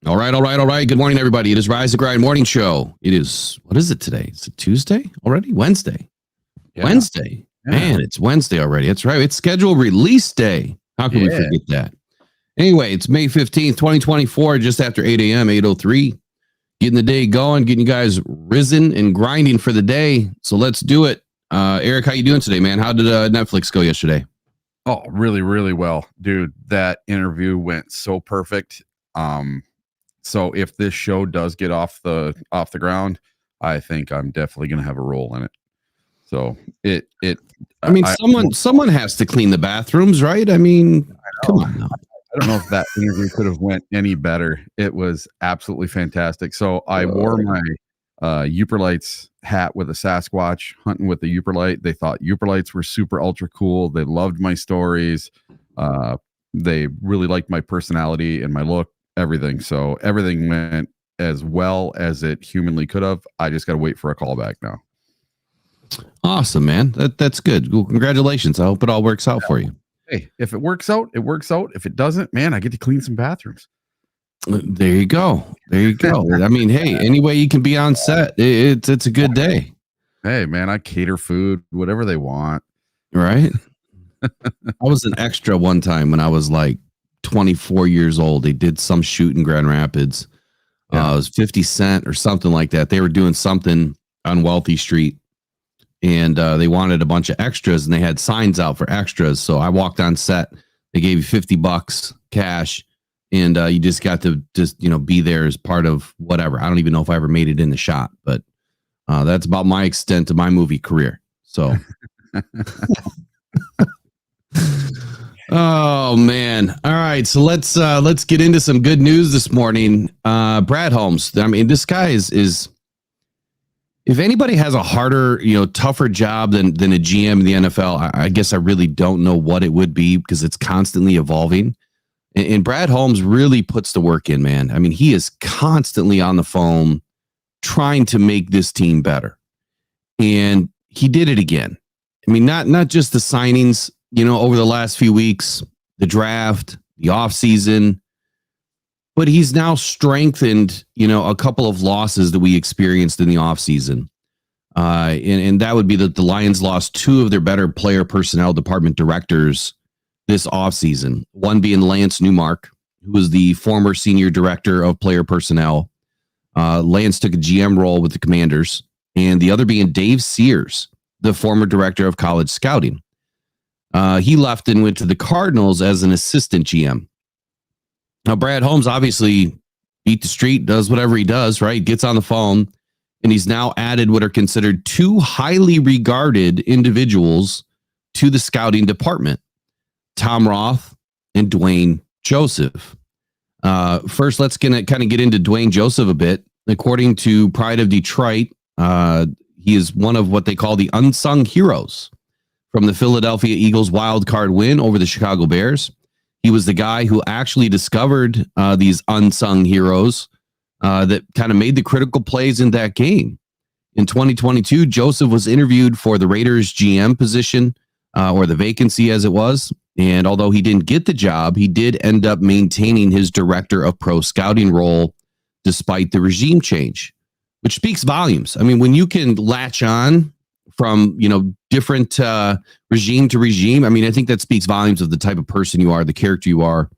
All right, all right, all right. Good morning, everybody. It is Rise and Grind Morning Show. It is, what is it today? Is it Tuesday already? Wednesday. Yeah. Wednesday. Yeah. Man, it's Wednesday already. That's right. It's scheduled release day. How can we forget that? Anyway, it's May 15th, 2024, just after 8 a.m., 8:03. Getting the day going, getting you guys risen and grinding for the day. So let's do it. Eric, how you doing today, man? How did Netflix go yesterday? Oh, really, really well, dude. That interview went so perfect. So if this show does get off the ground, I think I'm definitely going to have a role in it. So I mean, someone has to clean the bathrooms, right? I mean, come on now. I don't know if that interview could have went any better. It was absolutely fantastic. So I wore my Uperlights hat with a Sasquatch, hunting with the Uperlight. They thought Uperlights were super ultra cool. They loved my stories. They really liked my personality and my look, everything. So everything went as well as it humanly could have. I just got to wait for a callback now. Awesome, man. That's good. Well, congratulations. I hope it all works out for you. Hey, if it works out, it works out. If it doesn't, man, I get to clean some bathrooms. There you go. There you go. I mean, hey, any way you can be on set, it's a good day. Hey, man, I cater food, whatever they want. Right? I was an extra one time when I was like 24 years old. They did some shoot in Grand Rapids. It was 50 Cent or something like that. They were doing something on Wealthy Street. And they wanted a bunch of extras, and they had signs out for extras. So I walked on set. They gave you $50 cash, and you just got to be there as part of whatever. I don't even know if I ever made it in the shot, but that's about my extent of my movie career. So, oh man! All right, so let's get into some good news this morning. Brad Holmes. I mean, this guy is. If anybody has a harder, tougher job than a GM in the NFL, I guess I really don't know what it would be, because it's constantly evolving. And Brad Holmes really puts the work in, man. I mean, he is constantly on the phone trying to make this team better. And he did it again. I mean, not just the signings, over the last few weeks, the draft, the offseason, but he's now strengthened, a couple of losses that we experienced in the offseason. And that would be that the Lions lost two of their better player personnel department directors this offseason. One being Lance Newmark, who was the former senior director of player personnel. Lance took a GM role with the Commanders. And the other being Dave Sears, the former director of college scouting. He left and went to the Cardinals as an assistant GM. Now, Brad Holmes obviously beat the street, does whatever he does, right? Gets on the phone, and he's now added what are considered two highly regarded individuals to the scouting department, Tom Roth and Dwayne Joseph. First, let's kind of get into Dwayne Joseph a bit. According to Pride of Detroit, he is one of what they call the unsung heroes from the Philadelphia Eagles wild card win over the Chicago Bears. He was the guy who actually discovered these unsung heroes that kind of made the critical plays in that game. In 2022, Joseph was interviewed for the Raiders GM position, or the vacancy as it was. And although he didn't get the job, he did end up maintaining his director of pro scouting role despite the regime change, which speaks volumes. I mean, when you can latch on from, different regime to regime, I mean, I think that speaks volumes of the type of person you are, the character you are,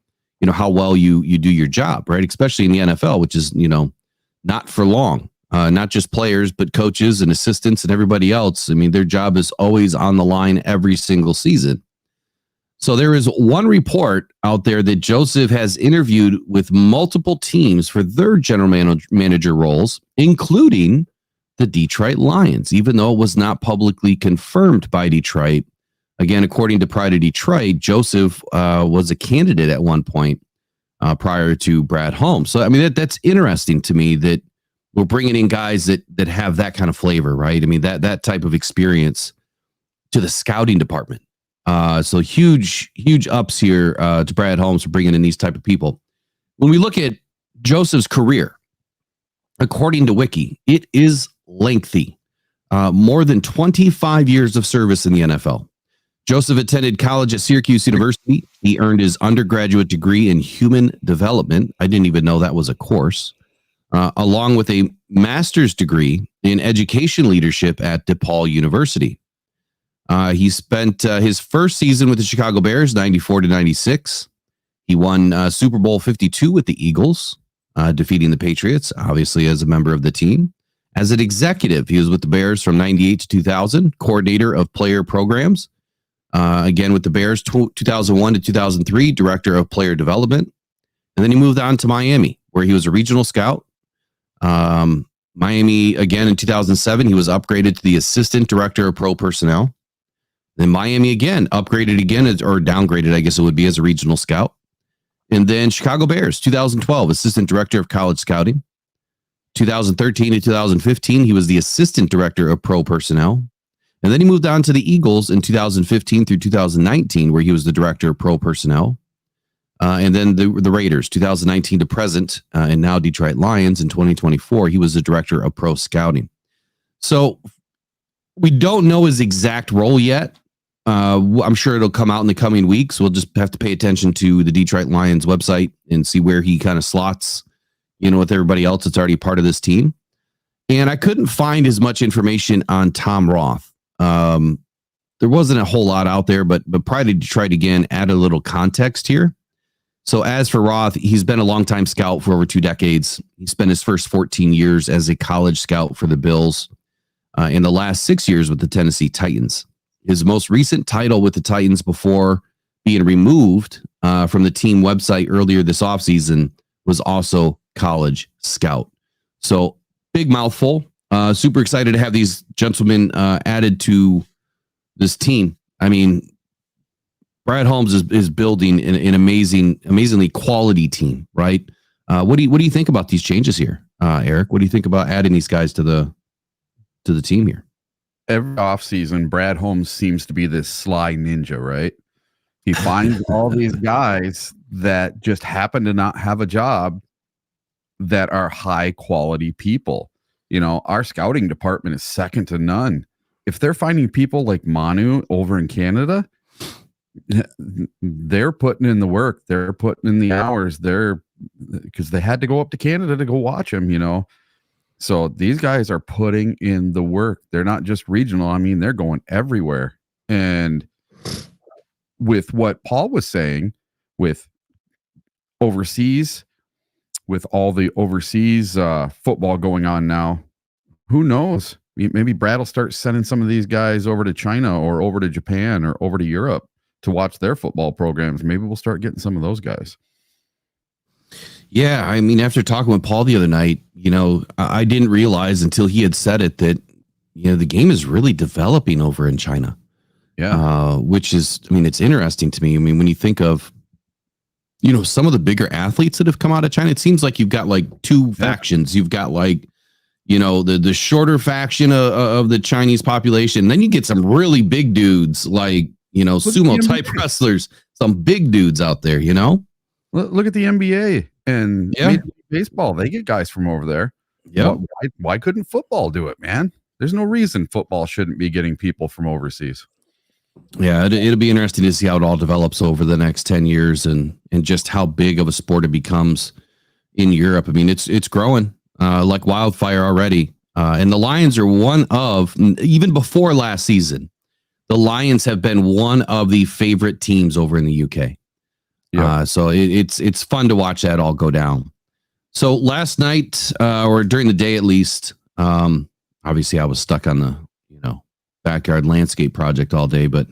how well you do your job, right? Especially in the NFL, which is, not for long, not just players, but coaches and assistants and everybody else. I mean, their job is always on the line every single season. So there is one report out there that Joseph has interviewed with multiple teams for their general manager roles, including the Detroit Lions, even though it was not publicly confirmed by Detroit. Again, according to Pride of Detroit, Joseph was a candidate at one point prior to Brad Holmes. So, I mean, that's interesting to me that we're bringing in guys that have that kind of flavor, right? I mean, that type of experience to the scouting department. So huge ups here to Brad Holmes for bringing in these type of people. When we look at Joseph's career, according to Wiki, it is lengthy. More than 25 years of service in the NFL. Joseph attended college at Syracuse University. He earned his undergraduate degree in human development. I didn't even know that was a course, along with a master's degree in education leadership at DePaul University. He spent his first season with the Chicago Bears, 94-96. He won Super Bowl 52 with the Eagles, defeating the Patriots, obviously as a member of the team. As an executive, he was with the Bears from 98 to 2000, coordinator of player programs. Again, with the Bears, 2001 to 2003, director of player development. And then he moved on to Miami, where he was a regional scout. Miami, again, in 2007, he was upgraded to the assistant director of pro personnel. Then Miami again, upgraded again, or downgraded, I guess it would be, as a regional scout. And then Chicago Bears, 2012, assistant director of college scouting. 2013 to 2015, he was the assistant director of pro personnel. And then he moved on to the Eagles in 2015 through 2019, where he was the director of pro personnel. And then the Raiders, 2019 to present, and now Detroit Lions in 2024, he was the director of pro scouting. So we don't know his exact role yet. I'm sure it'll come out in the coming weeks. We'll just have to pay attention to the Detroit Lions website and see where he kind of slots, with everybody else that's already part of this team. And I couldn't find as much information on Tom Roth. There wasn't a whole lot out there, but probably to try to, again, add a little context here. So as for Roth, he's been a longtime scout for over 2 decades. He spent his first 14 years as a college scout for the Bills, in the last 6 years with the Tennessee Titans. His most recent title with the Titans before being removed from the team website earlier this offseason was also college scout. So big mouthful. Super excited to have these gentlemen added to this team. I mean, Brad Holmes is building an amazingly quality team, right? What do you think about these changes here, Eric? What do you think about adding these guys to the team here? Every offseason, Brad Holmes seems to be this sly ninja, right? He finds all these guys that just happen to not have a job that are high quality people. Our scouting department is second to none. If they're finding people like Manu over in Canada, they're putting in the work. They're putting in the hours. Because they had to go up to Canada to go watch him, So these guys are putting in the work. They're not just regional. I mean, they're going everywhere. And with what Paul was saying, with overseas, with all the overseas football going on now, who knows? Maybe Brad will start sending some of these guys over to China or over to Japan or over to Europe to watch their football programs. Maybe we'll start getting some of those guys. Yeah, I mean, after talking with Paul the other night, I didn't realize until he had said it that, the game is really developing over in China. Yeah. Which is, it's interesting to me. I mean, when you think of, some of the bigger athletes that have come out of China, it seems like you've got like 2 factions. You've got like, the shorter faction of the Chinese population. Then you get some really big dudes like, sumo type wrestlers, some big dudes out there, Look at the NBA and Major League Baseball. They get guys from over there. Yeah. Why couldn't football do it, man? There's no reason football shouldn't be getting people from overseas. Yeah, it'll be interesting to see how it all develops over the next 10 years and just how big of a sport it becomes in Europe. I mean, it's growing like wildfire already. And the Lions are one of, even before last season, the Lions have been one of the favorite teams over in the UK. Yeah. So it's fun to watch that all go down. So last night, or during the day at least, obviously I was stuck on the backyard landscape project all day, but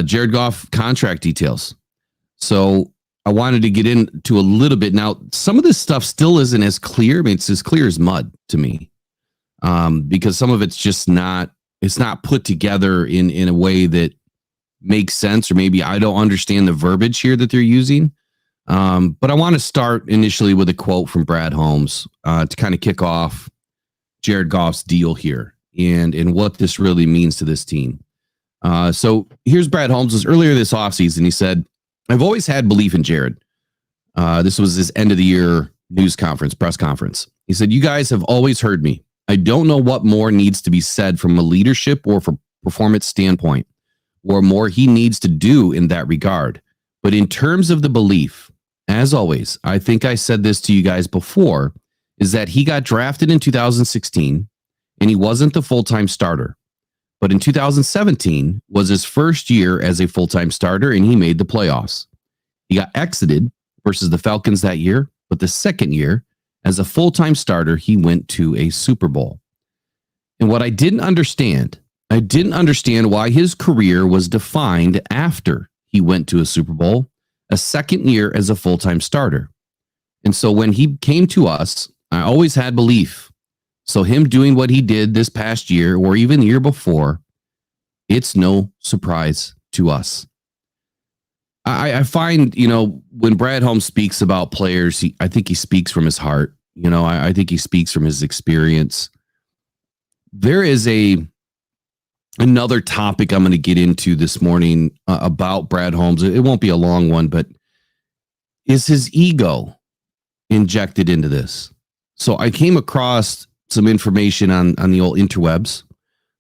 Jared Goff contract details. So I wanted to get into a little bit. Now, some of this stuff still isn't as clear. I mean, it's as clear as mud to me, because some of it's just not put together in a way that makes sense, or maybe I don't understand the verbiage here that they're using. But I want to start initially with a quote from Brad Holmes to kind of kick off Jared Goff's deal here and what this really means to this team. So here's Brad Holmes. Earlier this offseason, he said, "I've always had belief in Jared." This was his end of the year press conference. He said, "You guys have always heard me. I don't know what more needs to be said from a leadership or from performance standpoint. or more he needs to do in that regard. But in terms of the belief, as always, I think I said this to you guys before, is that he got drafted in 2016 and he wasn't the full-time starter. But in 2017 was his first year as a full-time starter, and he made the playoffs. He got exited versus the Falcons that year, but the second year, as a full-time starter, he went to a Super Bowl. And what I didn't understand why his career was defined after he went to a Super Bowl, a second year as a full-time starter. And so when he came to us, I always had belief. So him doing what he did this past year or even the year before, it's no surprise to us. I find, when Brad Holmes speaks about players, I think he speaks from his heart. I think he speaks from his experience. There is another topic I'm going to get into this morning about Brad Holmes. It won't be a long one, but is his ego injected into this? So I came across some information on the old interwebs,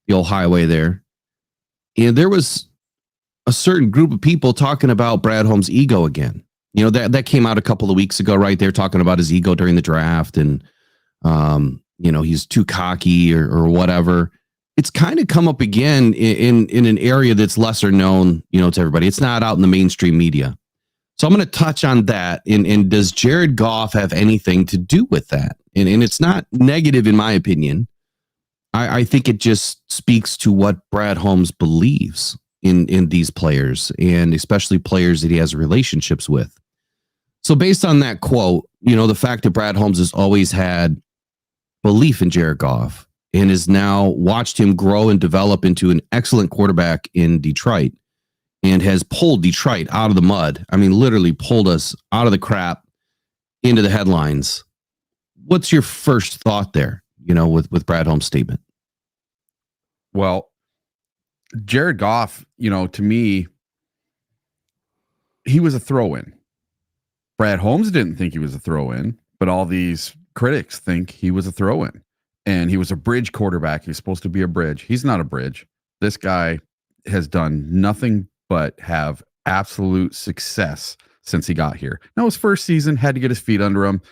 the old highway there. And there was a certain group of people talking about Brad Holmes' ego again. That came out a couple of weeks ago, right? They're talking about his ego during the draft and, he's too cocky or whatever. It's kind of come up again in an area that's lesser known, to everybody. It's not out in the mainstream media. So I'm going to touch on that. And does Jared Goff have anything to do with that? And it's not negative, in my opinion. I think it just speaks to what Brad Holmes believes in these players, and especially players that he has relationships with. So based on that quote, the fact that Brad Holmes has always had belief in Jared Goff and has now watched him grow and develop into an excellent quarterback in Detroit and has pulled Detroit out of the mud. I mean, literally pulled us out of the crap into the headlines. What's your first thought there, with Brad Holmes' statement? Well, Jared Goff, to me, he was a throw-in. Brad Holmes didn't think he was a throw-in, but all these critics think he was a throw-in. And he was a bridge quarterback. He's supposed to be a bridge. He's not a bridge. This guy has done nothing but have absolute success since he got here. Now, his first season had to get his feet under him.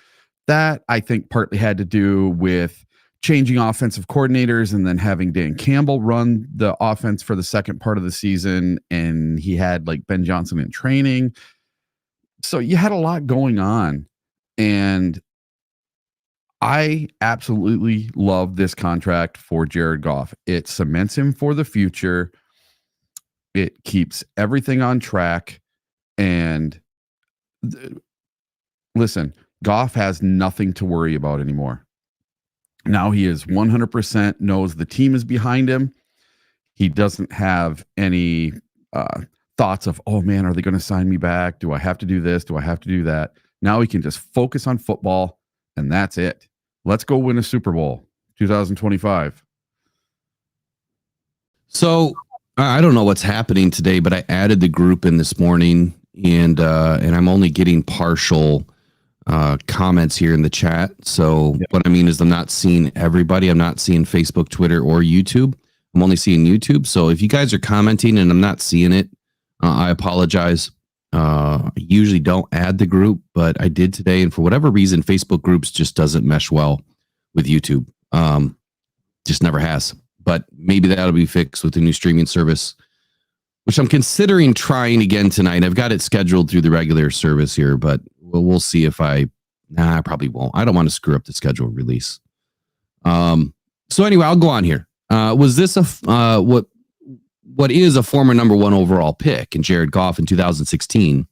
That, I think, partly had to do with changing offensive coordinators and then having Dan Campbell run the offense for the second part of the season. And he had like Ben Johnson in training. So you had a lot going on. And I absolutely love this contract for Jared Goff. It cements him for the future. It keeps everything on track. And listen, Goff has nothing to worry about anymore. Now he is 100% knows the team is behind him. He doesn't have any thoughts of, oh man, are they going to sign me back? Do I have to do this? Do I have to do that? Now he can just focus on football, and that's it. Let's go win a Super Bowl 2025. So I don't know what's happening today, but I added the group in this morning, and I'm only getting partial comments here in the chat. So What I mean is I'm not seeing everybody. I'm not seeing Facebook, Twitter, or YouTube. I'm only seeing YouTube. So if you guys are commenting and I'm not seeing it, I apologize. I usually don't add the group, but I did today. And for whatever reason, Facebook groups just doesn't mesh well with YouTube. Just never has. But maybe that'll be fixed with the new streaming service, which I'm considering trying again tonight. I've got it scheduled through the regular service here, but we'll see if I probably won't. I don't want to screw up the scheduled release. So anyway, I'll go on here. Was this what is a former number one overall pick in Jared Goff in 2016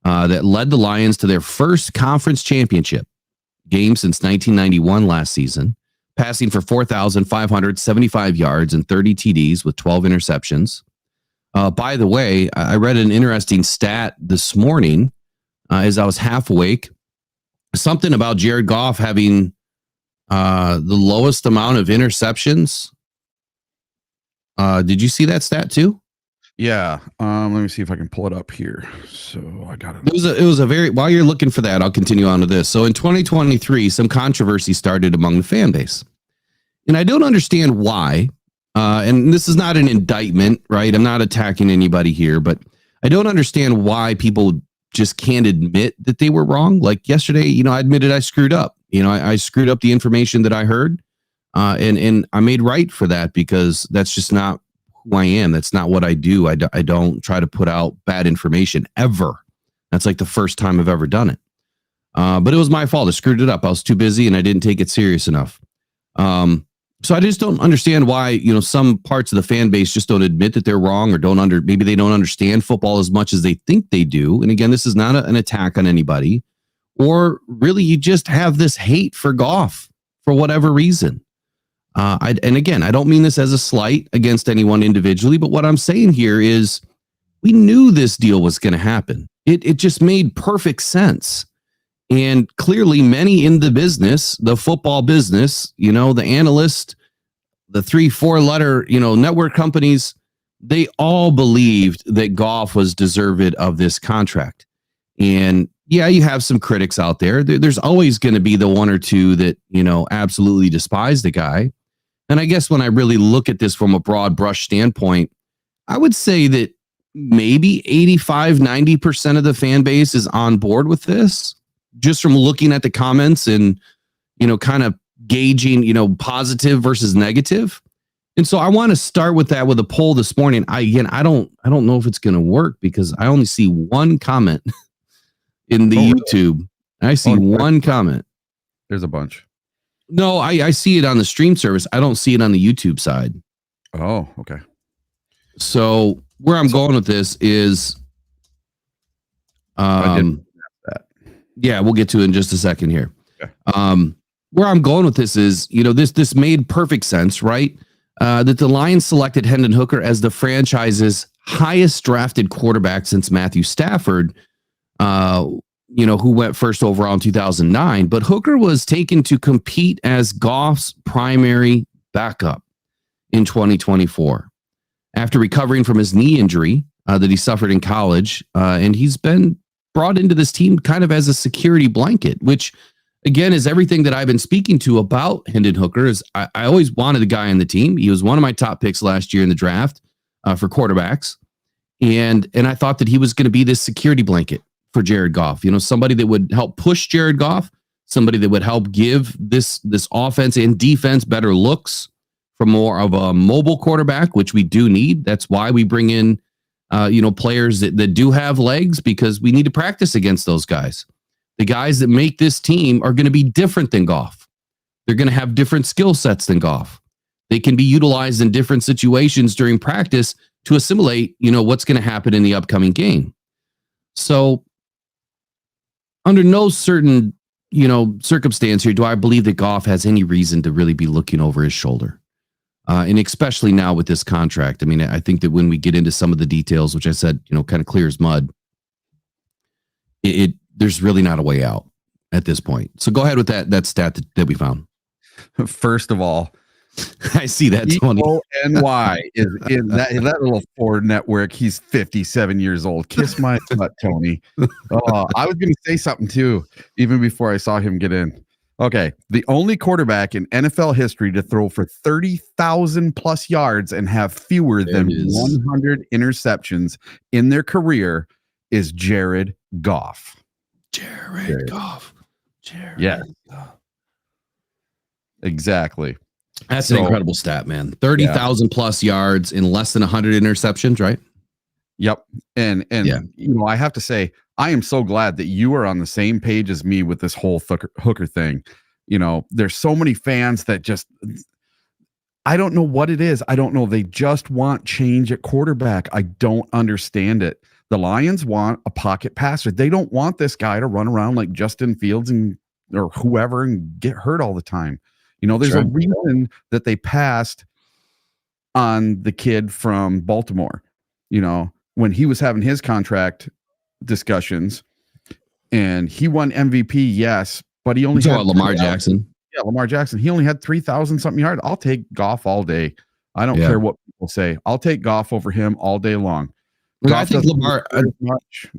that led the Lions to their first conference championship game since 1991 last season, passing for 4,575 yards and 30 TDs with 12 interceptions. By the way, I read an interesting stat this morning as I was half awake. Something about Jared Goff having the lowest amount of interceptions. Did you see that stat too? Yeah. Let me see if I can pull it up here. So I got it. It was a very, while you're looking for that, I'll continue on to this. So in 2023, some controversy started among the fan base. And I don't understand why. And this is not an indictment, right? I'm not attacking anybody here, but I don't understand why people just can't admit that they were wrong. Like yesterday, I admitted I screwed up. I screwed up the information that I heard, and I made right for that because that's just not who I am. That's not what I do. I don't try to put out bad information ever. That's like the first time I've ever done it. But it was my fault. I screwed it up. I was too busy and I didn't take it serious enough. So I just don't understand why, some parts of the fan base just don't admit that they're wrong or maybe they don't understand football as much as they think they do. And again, this is not an attack on anybody, or really you just have this hate for Goff for whatever reason. And again, I don't mean this as a slight against anyone individually, but what I'm saying here is we knew this deal was going to happen. It just made perfect sense. And clearly many in the business, the football business, the analyst, the 3-4 letter, network companies, they all believed that Goff was deserved of this contract. And yeah, you have some critics out there. There's always going to be the one or two that, absolutely despise the guy. And I guess when I really look at this from a broad brush standpoint, I would say that maybe 85-90% of the fan base is on board with this. Just from looking at the comments and, kind of gauging, positive versus negative. And so I want to start with that with a poll this morning. I don't know if it's going to work because I only see one comment in the YouTube. I see one comment. There's a bunch. No, I see it on the stream service. I don't see it on the YouTube side. Oh, okay. So where I'm going with this is, yeah, we'll get to it in just a second here. Okay. Where I'm going with this is, this made perfect sense, right? That the Lions selected Hendon Hooker as the franchise's highest drafted quarterback since Matthew Stafford, who went first overall in 2009. But Hooker was taken to compete as Goff's primary backup in 2024 after recovering from his knee injury that he suffered in college. And he's been brought into this team kind of as a security blanket, which again is everything that I've been speaking to about Hendon Hooker. Is I always wanted a guy on the team. He was one of my top picks last year in the draft for quarterbacks. And I thought that he was going to be this security blanket for Jared Goff, somebody that would help push Jared Goff, somebody that would help give this offense and defense better looks for more of a mobile quarterback, which we do need. That's why we bring in players that do have legs, because we need to practice against those guys. The guys that make this team are going to be different than Goff. They're going to have different skill sets than Goff. They can be utilized in different situations during practice to assimilate, what's going to happen in the upcoming game. So under no certain, circumstance here, do I believe that Goff has any reason to really be looking over his shoulder. And especially now with this contract. I mean, I think that when we get into some of the details, which I said, kind of clear as mud, there's really not a way out at this point. So go ahead with that stat that we found. First of all, I see that Tony. NY is in that little Ford network. He's 57 years old. Kiss my butt, Tony. I was going to say something too, even before I saw him get in. Okay, the only quarterback in NFL history to throw for 30,000 plus yards and have fewer than 100 interceptions in their career is Jared Goff. Jared Goff. Yeah. Exactly. That's an incredible stat, man. 30,000 plus yards in less than 100 interceptions, right? Yep. And I have to say, I am so glad that you are on the same page as me with this whole Hooker thing. There's so many fans that just, I don't know what it is. I don't know. They just want change at quarterback. I don't understand it. The Lions want a pocket passer. They don't want this guy to run around like Justin Fields or whoever and get hurt all the time. There's a reason that they passed on the kid from Baltimore, when he was having his contract discussions and he won MVP. Yes, but he only had Lamar Jackson. Yeah, Lamar Jackson. He only had 3,000 something yards. I'll take Goff all day. I don't care what people say. I'll take Goff over him all day long. I think Lamar much,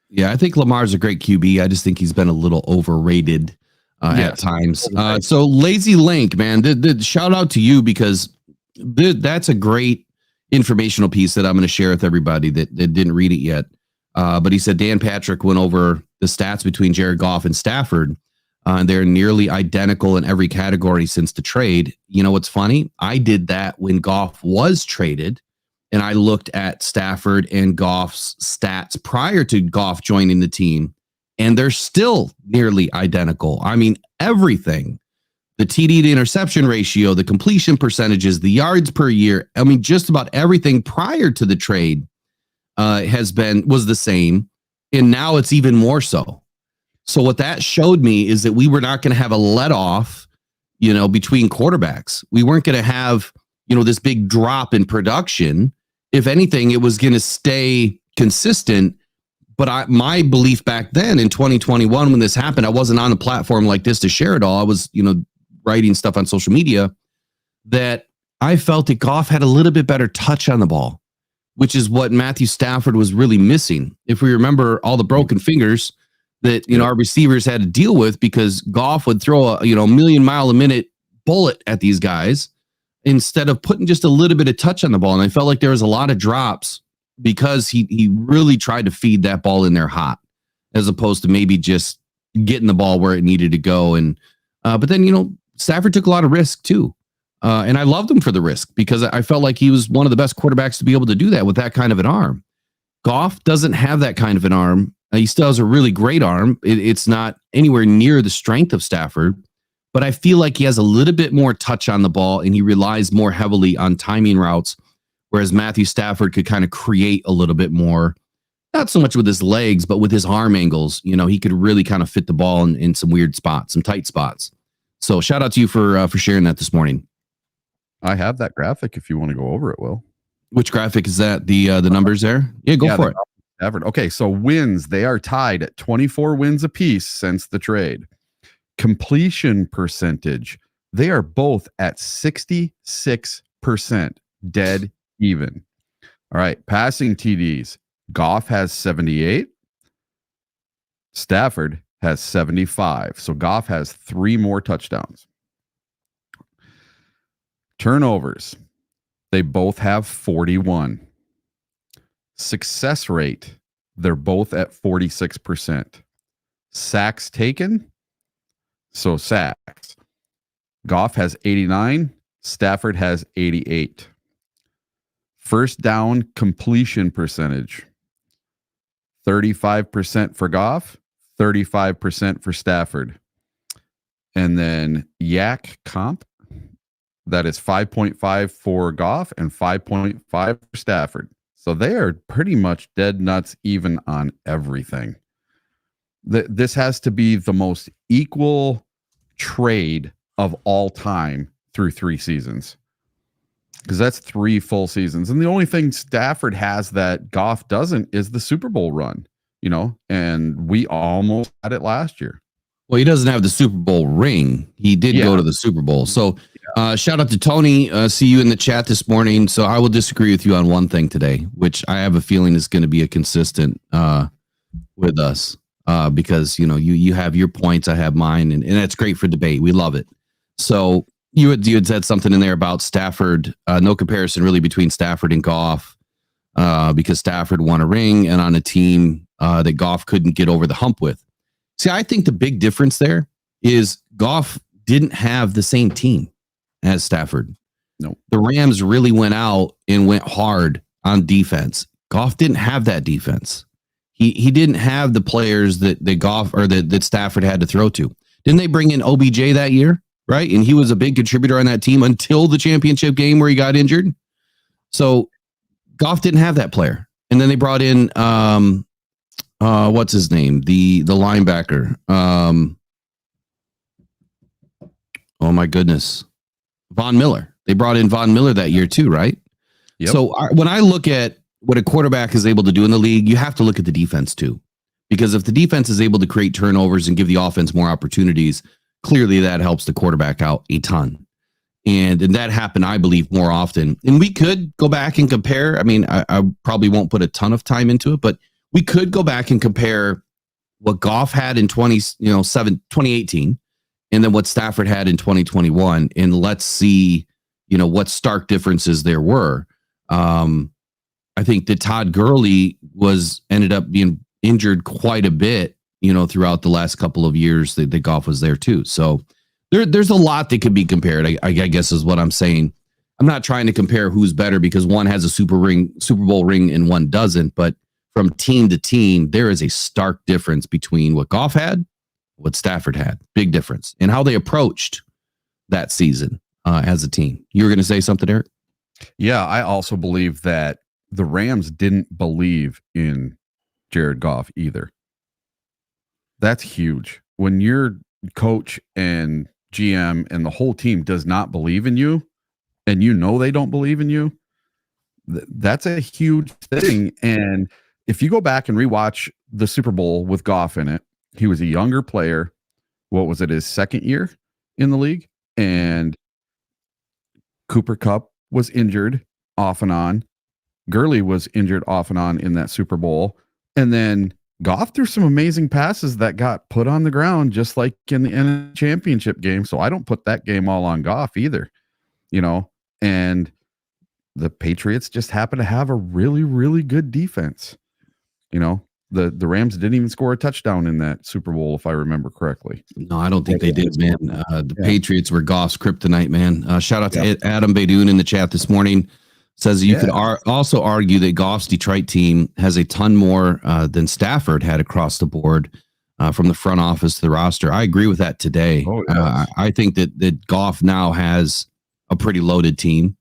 Yeah, I think Lamar's a great QB. I just think he's been a little overrated at times. So Lazy Link, man, the shout out to you because That's a great informational piece that I'm going to share with everybody that didn't read it yet. But he said Dan Patrick went over the stats between Jared Goff and Stafford. They're nearly identical in every category since the trade. You know what's funny? I did that when Goff was traded, and I looked at Stafford and Goff's stats prior to Goff joining the team, and they're still nearly identical. I mean, everything. The TD to interception ratio, the completion percentages, the yards per year. I mean, just about everything prior to the trade was the same, and now it's even more so. So what that showed me is that we were not going to have a let off, between quarterbacks. We weren't going to have, this big drop in production. If anything, it was going to stay consistent. But my belief back then in 2021, when this happened, I wasn't on a platform like this to share it all. I was, writing stuff on social media, that I felt that Goff had a little bit better touch on the ball, which is what Matthew Stafford was really missing. If we remember all the broken fingers that, our receivers had to deal with, because Goff would throw a 1,000,000-mile-a-minute bullet at these guys instead of putting just a little bit of touch on the ball. And I felt like there was a lot of drops because he really tried to feed that ball in there hot, as opposed to maybe just getting the ball where it needed to go. And but then, Stafford took a lot of risk too. And I loved him for the risk, because I felt like he was one of the best quarterbacks to be able to do that with that kind of an arm. Goff doesn't have that kind of an arm. He still has a really great arm. It's not anywhere near the strength of Stafford, but I feel like he has a little bit more touch on the ball, and he relies more heavily on timing routes, whereas Matthew Stafford could kind of create a little bit more, not so much with his legs, but with his arm angles. He could really kind of fit the ball in some weird spots, some tight spots. So shout out to you for sharing that this morning. I have that graphic if you want to go over it, Will. Which graphic is that? The numbers there? Yeah, go for it. Stafford. Okay, so wins, they are tied at 24 wins apiece since the trade. Completion percentage, they are both at 66%, dead even. All right, passing TDs, Goff has 78. Stafford has 75. So Goff has 3 more touchdowns. Turnovers, they both have 41. Success rate, they're both at 46%. Sacks taken, so sacks. Goff has 89. Stafford has 88. First down completion percentage, 35% for Goff, 35% for Stafford. And then yak comp, that is 5.5 for Goff and 5.5 for Stafford. So they are pretty much dead nuts even on everything. This has to be the most equal trade of all time through 3 seasons, because that's 3 full seasons. And the only thing Stafford has that Goff doesn't is the Super Bowl run, and we almost had it last year. Well, he doesn't have the Super Bowl ring. He did go to the Super Bowl. So shout out to Tony. See you in the chat this morning. So I will disagree with you on one thing today, which I have a feeling is going to be a consistent with us, because, you have your points, I have mine, and that's great for debate. We love it. So you had said something in there about Stafford. No comparison really between Stafford and Goff, because Stafford won a ring and on a team that Goff couldn't get over the hump with. See, I think the big difference there is Goff didn't have the same team as Stafford. No, the Rams really went out and went hard on defense. Goff didn't have that defense. He didn't have the players that Goff or that Stafford had to throw to. Didn't they bring in OBJ that year? Right. And he was a big contributor on that team until the championship game where he got injured. So Goff didn't have that player. And then they brought in what's his name? The linebacker. Oh my goodness. Von Miller. They brought in Von Miller that year too, right? Yep. So when I look at what a quarterback is able to do in the league, you have to look at the defense too. Because if the defense is able to create turnovers and give the offense more opportunities, clearly that helps the quarterback out a ton. And that happened, I believe, more often. And we could go back and compare. I mean, I probably won't put a ton of time into it, but we could go back and compare what Goff had in 2018 and then what Stafford had in 2021. And let's see, what stark differences there were. I think that Todd Gurley ended up being injured quite a bit, throughout the last couple of years that Goff was there too. So there's a lot that could be compared. I guess is what I'm saying. I'm not trying to compare who's better because one has a Super Bowl ring and one doesn't. But from team to team, there is a stark difference between what Goff had, what Stafford had. Big difference in how they approached that season as a team. You were going to say something, Eric? Yeah, I also believe that the Rams didn't believe in Jared Goff either. That's huge. When your coach and GM and the whole team does not believe in you, and they don't believe in you, that's a huge thing. And if you go back and rewatch the Super Bowl with Goff in it, he was a younger player. What was it, his second year in the league? And Cooper Kupp was injured off and on. Gurley was injured off and on in that Super Bowl. And then Goff threw some amazing passes that got put on the ground, just like in the NFC Championship game. So I don't put that game all on Goff either, and the Patriots just happen to have a really, really good defense. The Rams didn't even score a touchdown in that Super Bowl, if I remember correctly. No, I don't think they did, man. Patriots were Goff's kryptonite, man. Shout out to Adam Baidoon in the chat this morning. Says you could also argue that Goff's Detroit team has a ton more than Stafford had across the board from the front office to the roster. I agree with that today. I think that Goff now has a pretty loaded team.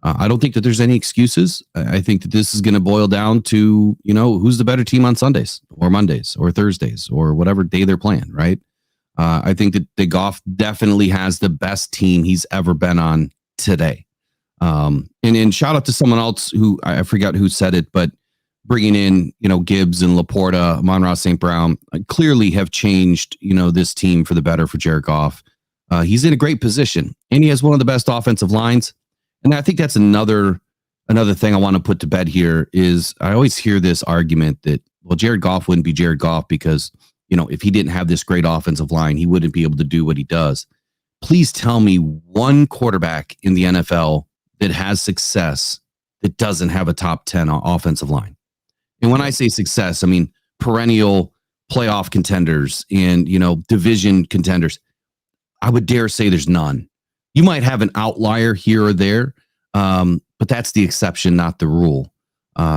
I don't think that there's any excuses. I think that this is going to boil down to, who's the better team on Sundays or Mondays or Thursdays or whatever day they're playing, right? I think that Goff definitely has the best team he's ever been on today. And shout out to someone else who I forgot who said it, but bringing in, Gibbs and Laporta, Amon-Ra St. Brown clearly have changed, this team for the better for Jared Goff. He's in a great position and he has one of the best offensive lines. And I think that's another thing I want to put to bed here is I always hear this argument that, well, Jared Goff wouldn't be Jared Goff because, if he didn't have this great offensive line, he wouldn't be able to do what he does. Please tell me one quarterback in the NFL that has success that doesn't have a top 10 offensive line. And when I say success, I mean perennial playoff contenders and, division contenders. I would dare say there's none. You might have an outlier here or there, but that's the exception, not the rule.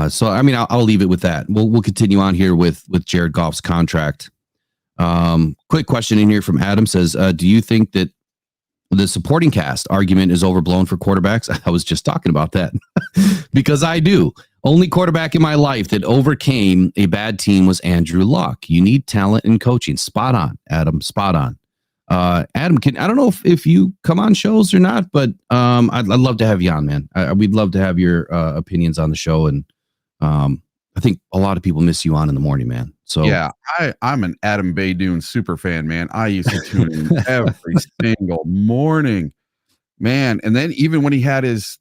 So, I mean, I'll leave it with that. We'll continue on here with Jared Goff's contract. Quick question in here from Adam says, do you think that the supporting cast argument is overblown for quarterbacks? I was just talking about that because I do. Only quarterback in my life that overcame a bad team was Andrew Luck. You need talent and coaching. Spot on, Adam. Spot on. Adam, I don't know if you come on shows or not, but I'd love to have you on, man. We'd love to have your opinions on the show. And I think a lot of people miss you on in the morning, man. So yeah, I'm an Adam Baidoon super fan, man. I used to tune in every single morning, man. And then even when he had his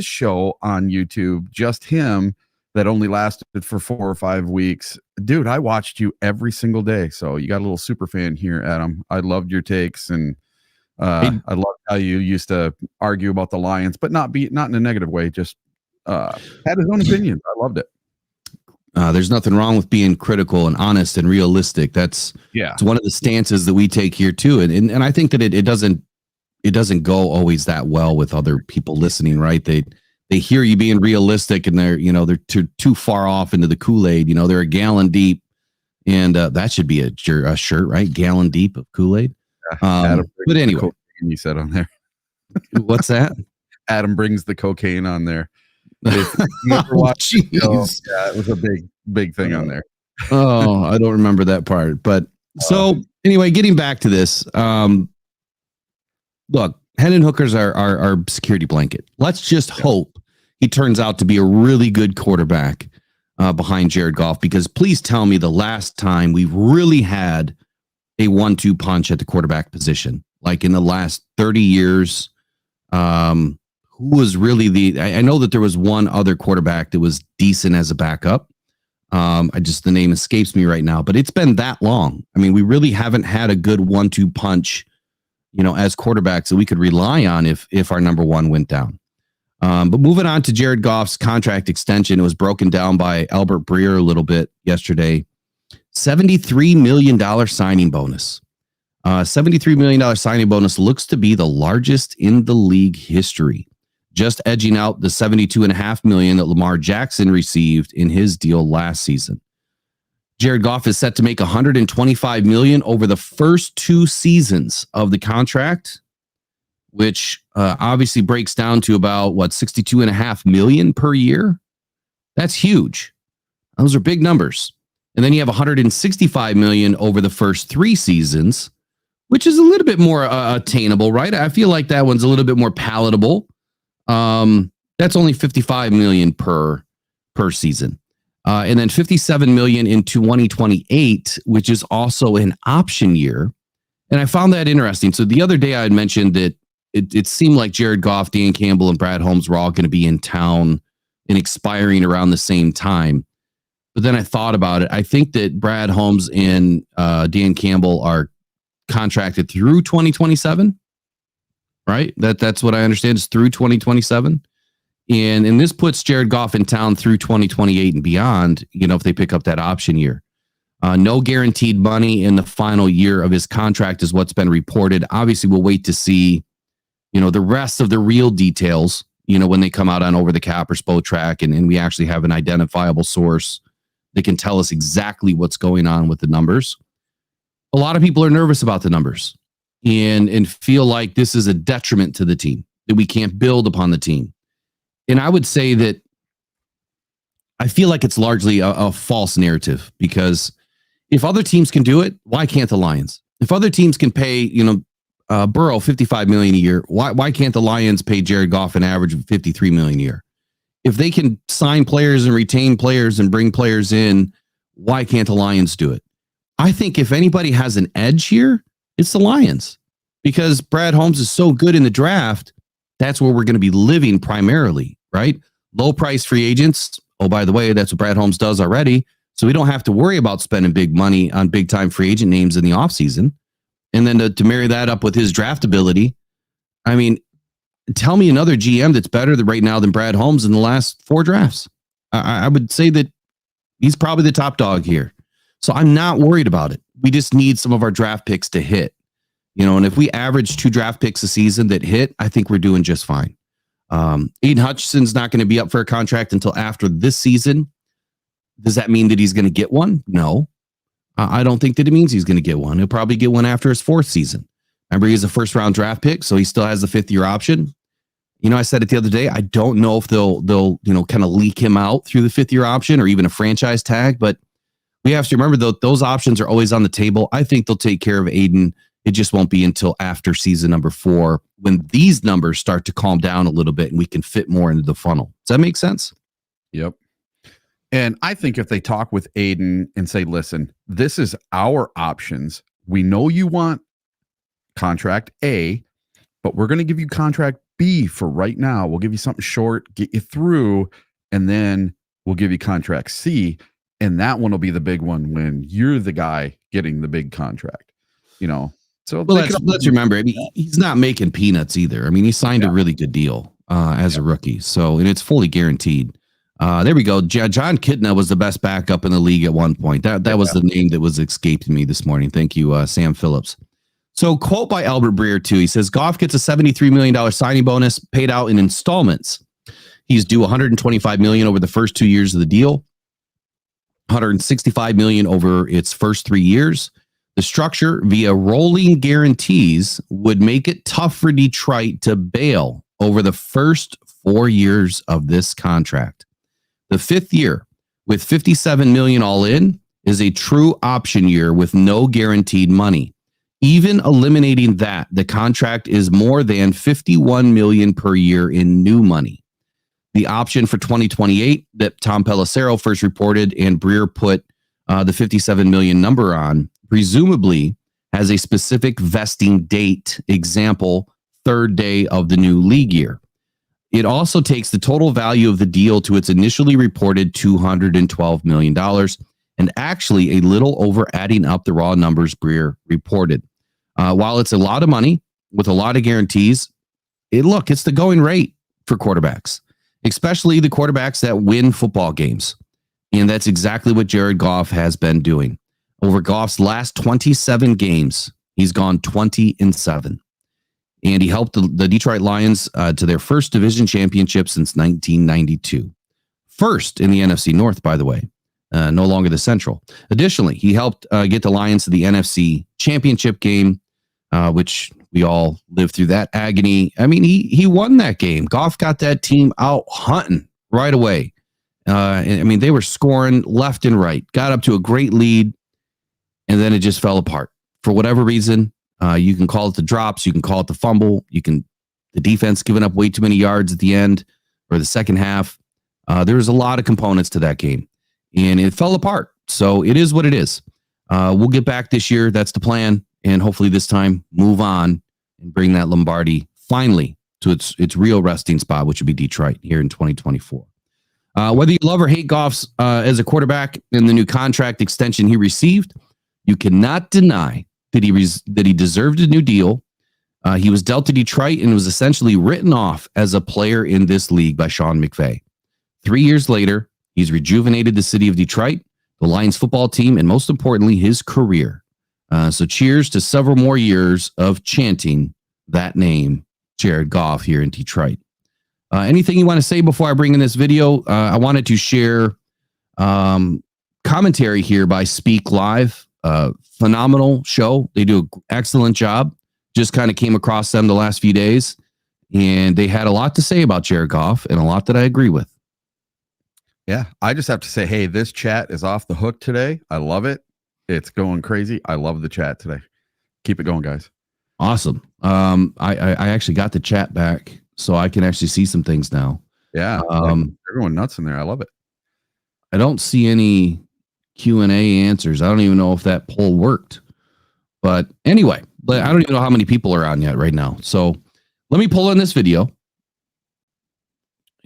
show on YouTube, just him, that only lasted for 4 or 5 weeks, dude, I watched you every single day. So you got a little super fan here, Adam. I loved your takes, and I loved how you used to argue about the Lions, but not in a negative way. Just had his own opinions. I loved it. There's nothing wrong with being critical and honest and realistic. It's one of the stances that we take here too. And I think that it doesn't go always that well with other people listening, right? They hear you being realistic and they're too far off into the Kool-Aid. They're a gallon deep, and that should be a shirt, right? Gallon deep of Kool-Aid. But anyway, you said on there. What's that? Adam brings the cocaine on there. If you ever watched it, it was a big thing on there. Oh, I don't remember that part. But so anyway, getting back to this, look, Hendon Hooker's our security blanket. Let's just hope he turns out to be a really good quarterback behind Jared Goff, because please tell me the last time we really had a 1-2 punch at the quarterback position, like in the last 30 years, who was really I know that there was one other quarterback that was decent as a backup. The name escapes me right now, but it's been that long. I mean, we really haven't had a good 1-2 punch as quarterbacks that we could rely on if our number one went down. But moving on to Jared Goff's contract extension, it was broken down by Albert Breer a little bit yesterday. $73 million signing bonus. $73 million signing bonus looks to be the largest in the league history, just edging out the $72.5 million that Lamar Jackson received in his deal last season. Jared Goff is set to make $125 million over the first 2 seasons of the contract, which obviously breaks down to about $62.5 million per year. That's huge. Those are big numbers. And then you have $165 million over the first 3 seasons, which is a little bit more attainable, right? I feel like that one's a little bit more palatable. That's only $55 million per season. And then $57 million in 2028, which is also an option year. And I found that interesting. So the other day I had mentioned that it seemed like Jared Goff, Dan Campbell, and Brad Holmes were all going to be in town and expiring around the same time. But then I thought about it. I think that Brad Holmes and Dan Campbell are contracted through 2027, right? That's what I understand is through 2027. And this puts Jared Goff in town through 2028 and beyond, if they pick up that option year. No guaranteed money in the final year of his contract is what's been reported. Obviously, we'll wait to see, the rest of the real details, when they come out on Over the Cap or Spotrac and we actually have an identifiable source that can tell us exactly what's going on with the numbers. A lot of people are nervous about the numbers and feel like this is a detriment to the team, that we can't build upon the team. And I would say that I feel like it's largely a false narrative, because if other teams can do it, why can't the Lions? If other teams can pay, Burrow $55 million a year, why can't the Lions pay Jared Goff an average of $53 million a year? If they can sign players and retain players and bring players in, why can't the Lions do it? I think if anybody has an edge here, it's the Lions, because Brad Holmes is so good in the draft. That's where we're going to be living primarily, right? Low price free agents. Oh, by the way, that's what Brad Holmes does already. So we don't have to worry about spending big money on big time free agent names in the offseason. And then to marry that up with his draft ability. I mean, tell me another GM that's better right now than Brad Holmes in the last 4 drafts. I would say that he's probably the top dog here. So I'm not worried about it. We just need some of our draft picks to hit. And if we average 2 draft picks a season that hit, I think we're doing just fine. Aiden Hutchinson's not going to be up for a contract until after this season. Does that mean that he's going to get one? No. I don't think that it means he's going to get one. He'll probably get one after his 4th season. Remember, he's a first-round draft pick, so he still has the 5th-year option. I said it the other day. I don't know if they'll kind of leak him out through the 5th-year option or even a franchise tag, but we have to remember that those options are always on the table. I think they'll take care of Aiden. It just won't be until after season number 4 when these numbers start to calm down a little bit and we can fit more into the funnel. Does that make sense? Yep. And I think if they talk with Aiden and say, listen, this is our options. We know you want contract A, but we're going to give you contract B for right now. We'll give you something short, get you through, and then we'll give you contract C. And that one will be the big one when you're the guy getting the big contract, So let's remember, he's not making peanuts either. I mean, he signed a really good deal as a rookie. So, and it's fully guaranteed. There we go. John Kitna was the best backup in the league at one point. That was the name that was escaping me this morning. Thank you, Sam Phillips. So, quote by Albert Breer, too. He says, Goff gets a $73 million signing bonus paid out in installments. He's due $125 million over the first 2 years of the deal, $165 million over its first 3 years. The structure via rolling guarantees would make it tough for Detroit to bail over the first 4 years of this contract. The 5th year, with $57 million all in, is a true option year with no guaranteed money. Even eliminating that, the contract is more than $51 million per year in new money. The option for 2028 that Tom Pelissero first reported and Breer put the $57 million number on, presumably has a specific vesting date, example, 3rd day of the new league year. It also takes the total value of the deal to its initially reported $212 million, and actually a little over adding up the raw numbers Breer reported. While it's a lot of money, with a lot of guarantees. It's the going rate for quarterbacks, especially the quarterbacks that win football games. And that's exactly what Jared Goff has been doing. Over Goff's last 27 games, he's gone 20-7. And he helped the Detroit Lions to their first division championship since 1992. First in the NFC North, by the way, no longer the Central. Additionally, he helped get the Lions to the NFC championship game, which we all lived through that agony. I mean, he won that game. Goff got that team out hunting right away. I mean, they were scoring left and right, got up to a great lead, and then it just fell apart. For whatever reason, you can call it the drops, you can call it the fumble, the defense giving up way too many yards at the end or the second half. There was a lot of components to that game, and it fell apart. So it is what it is. We'll get back this year. That's the plan. And hopefully this time move on and bring that Lombardi finally to its real resting spot, which would be Detroit here in 2024. Whether you love or hate Goff's as a quarterback and the new contract extension he received, you cannot deny that he deserved a new deal. He was dealt to Detroit and was essentially written off as a player in this league by Sean McVay. 3 years later, he's rejuvenated the city of Detroit, the Lions football team, and most importantly, his career. So cheers to several more years of chanting that name, Jared Goff, here in Detroit. Anything you want to say before I bring in this video? I wanted to share commentary here by Speak Live. Phenomenal show. They do an excellent job. Just kind of came across them the last few days, and they had a lot to say about Jared Goff and a lot that I agree with. Yeah, I just have to say, hey, this chat is off the hook today. I love it. It's going crazy. I love the chat today. Keep it going, guys. Awesome. I actually got the chat back, so I can actually see some things now. Yeah, everyone nuts in there. I love it. I don't see any Q&A answers. I don't even know if that poll worked. But anyway, I don't even know how many people are on yet right now. So let me pull in this video,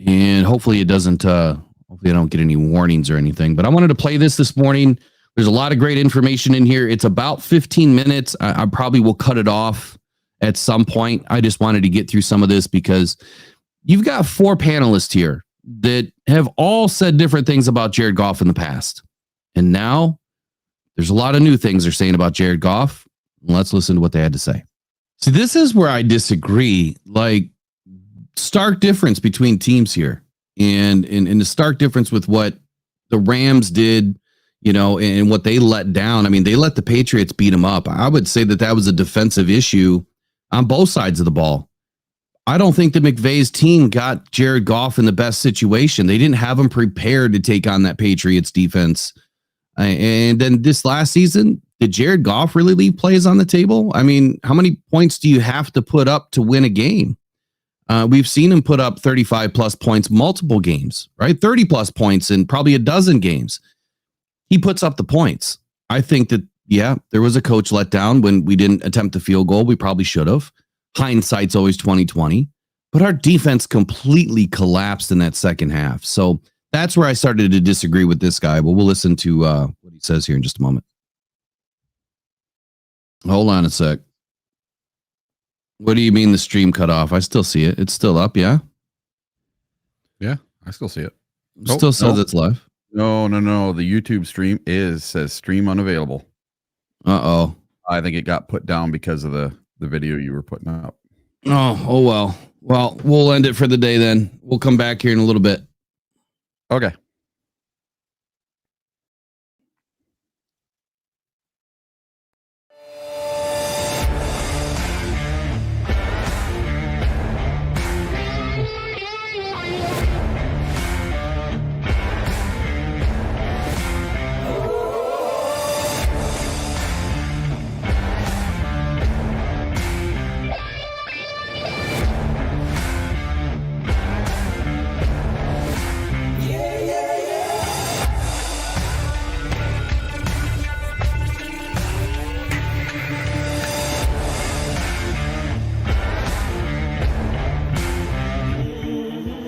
and hopefully it doesn't. Hopefully I don't get any warnings or anything. But I wanted to play this morning. There's a lot of great information in here. It's about 15 minutes. I probably will cut it off at some point. I just wanted to get through some of this because you've got 4 panelists here that have all said different things about Jared Goff in the past. And now there's a lot of new things they're saying about Jared Goff. Let's listen to what they had to say. See, this is where I disagree. Like, stark difference between teams here. And the stark difference with what the Rams did, and what they let down. I mean, they let the Patriots beat them up. I would say that was a defensive issue on both sides of the ball. I don't think that McVay's team got Jared Goff in the best situation. They didn't have him prepared to take on that Patriots defense. And then this last season, did Jared Goff really leave plays on the table? I mean, how many points do you have to put up to win a game? We've seen him put up 35 plus points multiple games, right? 30 plus points in probably a dozen games. He puts up the points. I think that, there was a coach letdown when we didn't attempt the field goal. We probably should have. Hindsight's always 20/20. But our defense completely collapsed in that second half. So that's where I started to disagree with this guy. But we'll listen to what he says here in just a moment. Hold on a sec. What do you mean the stream cut off? I still see it. It's still up, yeah? Yeah, I still see it. Still says it's live. No. The YouTube stream says stream unavailable. Uh-oh. I think it got put down because of the video you were putting up. Oh well. Well, we'll end it for the day then. We'll come back here in a little bit. Okay.